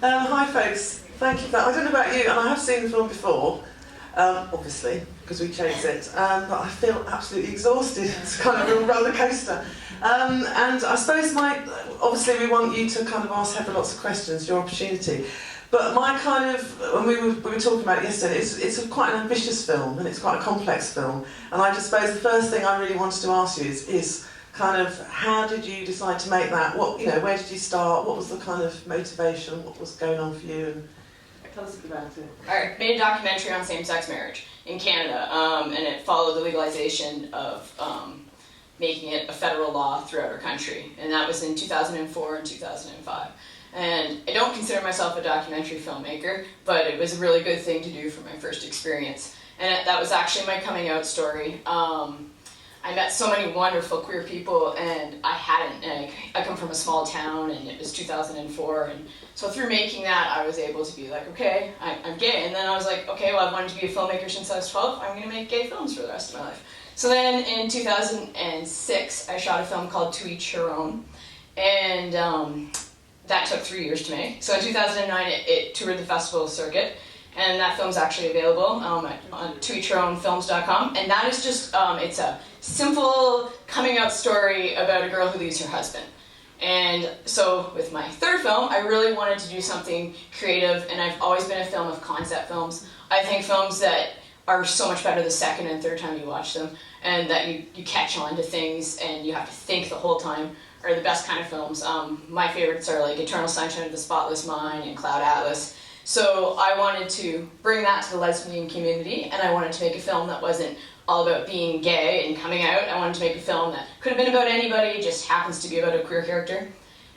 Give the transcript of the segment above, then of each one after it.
Hi folks, thank you for that. I don't know about you, and I have seen the film before, obviously, because we chose it, but I feel absolutely exhausted. It's kind of a roller coaster. And I suppose obviously we want you to kind of ask Heather lots of questions, your opportunity. But my kind of, when we were talking about it yesterday, it's quite an ambitious film, and it's quite a complex film. And I just suppose the first thing I really wanted to ask you is kind of, how did you decide to make that? Where did you start? What was the kind of motivation? What was going on for you? And tell us a bit about it. Alright, made a documentary on same-sex marriage in Canada, and it followed the legalization of making it a federal law throughout our country, and that was in 2004 and 2005. And I don't consider myself a documentary filmmaker, but it was a really good thing to do for my first experience. And that was actually my coming out story. I met so many wonderful queer people, and I come from a small town, and it was 2004, and so through making that, I was able to be like, okay, I'm gay, and then I was like, okay, well, I've wanted to be a filmmaker since I was 12, I'm going to make gay films for the rest of my life. So then in 2006, I shot a film called To Each Her Own, and that took 3 years to make. So in 2009, it toured the festival circuit, and that film's actually available on toeachherownfilms.com, and that is just, it's a simple coming out story about a girl who leaves her husband. And so with my third film, I really wanted to do something creative, and I've always been a film of concept films. I think films that are so much better the second and third time you watch them, and that you catch on to things and you have to think the whole time, are the best kind of films. My favorites are like Eternal Sunshine of the Spotless Mind and Cloud Atlas. So I wanted to bring that to the lesbian community, and I wanted to make a film that wasn't all about being gay and coming out. I wanted to make a film that could have been about anybody, just happens to be about a queer character.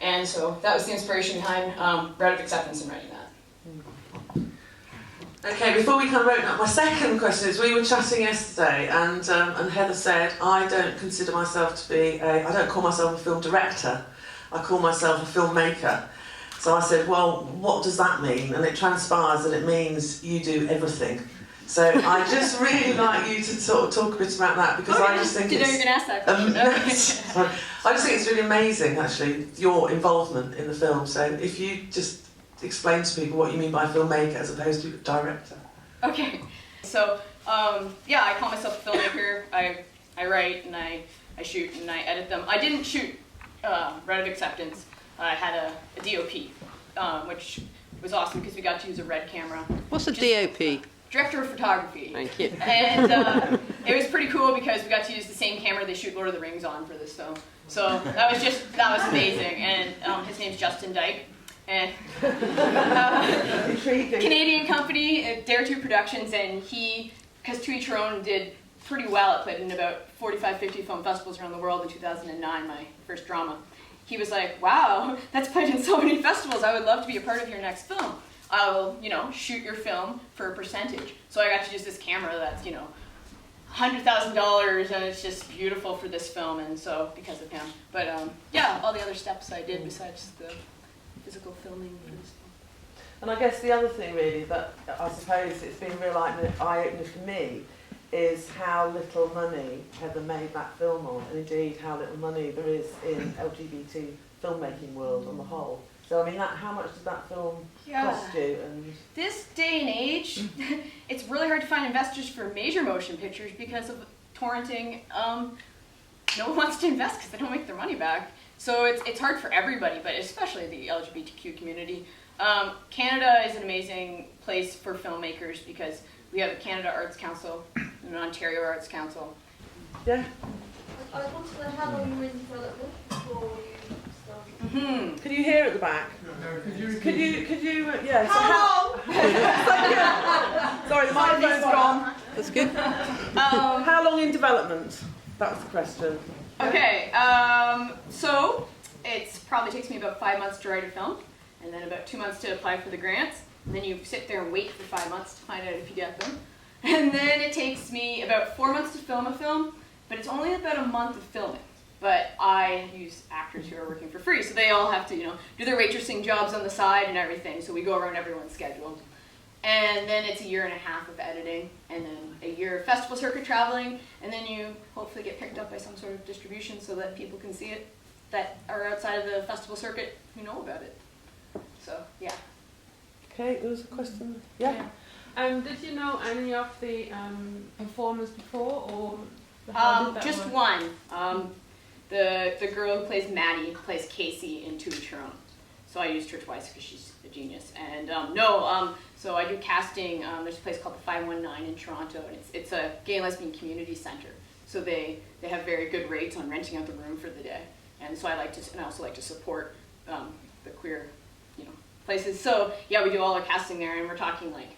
And so that was the inspiration behind Route of Acceptance and writing that. Okay, before we kind of open up, my second question is, we were chatting yesterday, and Heather said, I don't consider myself to be I don't call myself a film director, I call myself a filmmaker. So I said, well, what does that mean? And it transpires that it means you do everything. So I just really like you to sort of talk a bit about that, because I just think you know you're going to ask that question. Sorry. I just think it's really amazing, actually, your involvement in the film. So if you just explain to people what you mean by filmmaker as opposed to director. Okay, so yeah, I call myself a filmmaker. I write and I shoot and I edit them. I didn't shoot Route of Acceptance. I had a DOP, which was awesome because we got to use a red camera. What's a DOP? Director of Photography. Thank you. And it was pretty cool because we got to use the same camera they shoot Lord of the Rings on for this film. So that was amazing. And his name's Justin Dyke. And Canadian company, Dare 2 Productions, and because To Each Her Own did pretty well, it played in about 45, 50 film festivals around the world in 2009, my first drama. He was like, wow, that's played in so many festivals, I would love to be a part of your next film. I will, shoot your film for a percentage. So I got to use this camera that's, $100,000, and it's just beautiful for this film, and so, because of him. But yeah, all the other steps I did besides the physical filming for this film. And I guess the other thing really that I suppose it's been a real eye-opener for me is how little money Heather made that film on, and indeed how little money there is in LGBT filmmaking world on the whole. So I mean, how much did that film cost you? And this day and age, it's really hard to find investors for major motion pictures because of torrenting. No one wants to invest because they don't make their money back. So it's hard for everybody, but especially the LGBTQ community. Canada is an amazing place for filmmakers because we have a Canada Arts Council and an Ontario Arts Council. Yeah. I want to know how long you were in development before you started. Mm-hmm. Can you hear at the back? No, could you yeah. How long? Sorry, the microphone's gone. That's good. How long in development? That's the question. Okay, so it probably takes me about 5 months to write a film, and then about 2 months to apply for the grants, and then you sit there and wait for 5 months to find out if you get them. And then it takes me about 4 months to film a film, but it's only about a month of filming. But I use actors who are working for free, so they all have to, do their waitressing jobs on the side and everything, so we go around everyone's schedule. And then it's a year and a half of editing, and then a year of festival circuit traveling, and then you hopefully get picked up by some sort of distribution so that people can see it that are outside of the festival circuit who know about it. So, yeah. Okay, there was a question. Yeah. Did you know any of the performers before, or how did that Just work? one. The girl who plays Maddie plays Casey in To Each Her Own. So I used her twice because she's a genius. And so I do casting. There's a place called the 519 in Toronto, and it's a gay and lesbian community center. So they have very good rates on renting out the room for the day. And so I also like to support the queer, places. So yeah, we do all our casting there, and we're talking like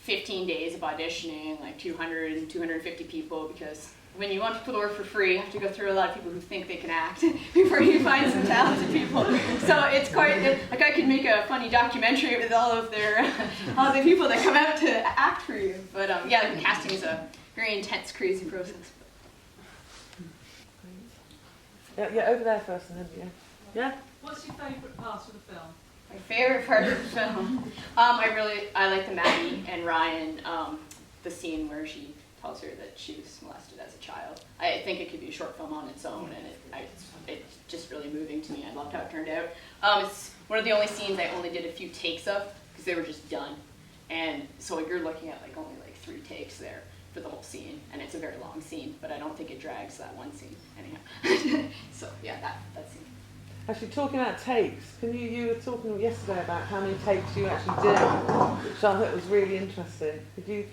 15 days of auditioning, like 200 and 250 people, because when you want people to work for free, you have to go through a lot of people who think they can act before you find some talented people. So it's like I could make a funny documentary with all of the people that come out to act for you. But yeah, the casting is a very intense, crazy process. Yeah, over there first, and then yeah. What's your favourite part of the film? My favorite part of the film, I like the Maddie and Ryan, the scene where she tells her that she was molested as a child. I think it could be a short film on its own, and it's just really moving to me. I loved how it turned out. It's one of the only scenes I only did a few takes of because they were just done, and so you're looking at only 3 takes there for the whole scene, and it's a very long scene, but I don't think it drags that one scene anyhow. So yeah, that scene. Actually, talking about takes, you were talking yesterday about how many takes you actually did, which I thought was really interesting. Could you?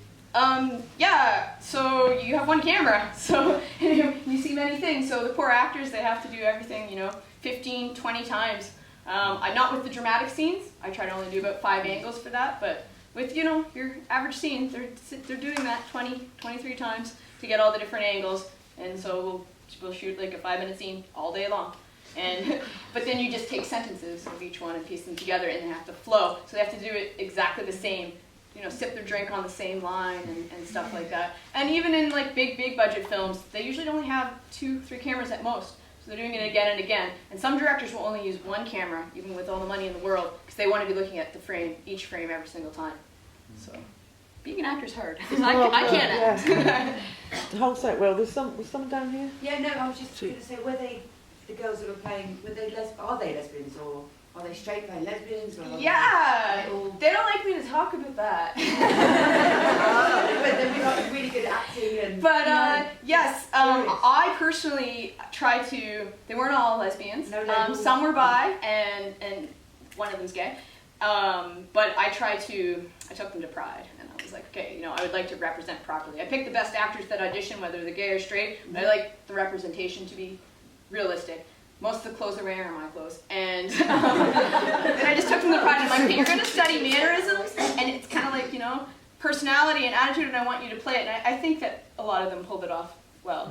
Yeah, so you have one camera, so you see many things. So the poor actors, they have to do everything, 15, 20 times. I'm not with the dramatic scenes. I try to only do about 5 angles for that, but with, your average scene, they're doing that 20, 23 times to get all the different angles. And so we'll shoot like a 5-minute scene all day long. But then you just take sentences of each one and piece them together, and they have to flow. So they have to do it exactly the same, sip their drink on the same line and stuff like that. And even in big budget films, they usually only have 2-3 cameras at most. So they're doing it again and again. And some directors will only use 1 camera, even with all the money in the world, because they want to be looking at each frame every single time. So being an actor's hard. I can't act. The whole set. Well, was someone down here? Yeah, no, I was just going to say, the girls that were playing, are they lesbians, or are they straight playing lesbians? Or Yeah, they don't like me to talk about that. But they're really good at acting. And, but yes, I personally tried to, they weren't all lesbians. No labels. Some were bi, and one of them's gay. But I took them to Pride, and I was like, okay, I would like to represent properly. I picked the best actors that audition, whether they're gay or straight, but I like the representation to be realistic. Most of the clothes they're wearing are my clothes. And then I just took them to Pride, and I'm like, okay, you're going to study mannerisms, and it's kind of like, personality and attitude, and I want you to play it. And I think that a lot of them pulled it off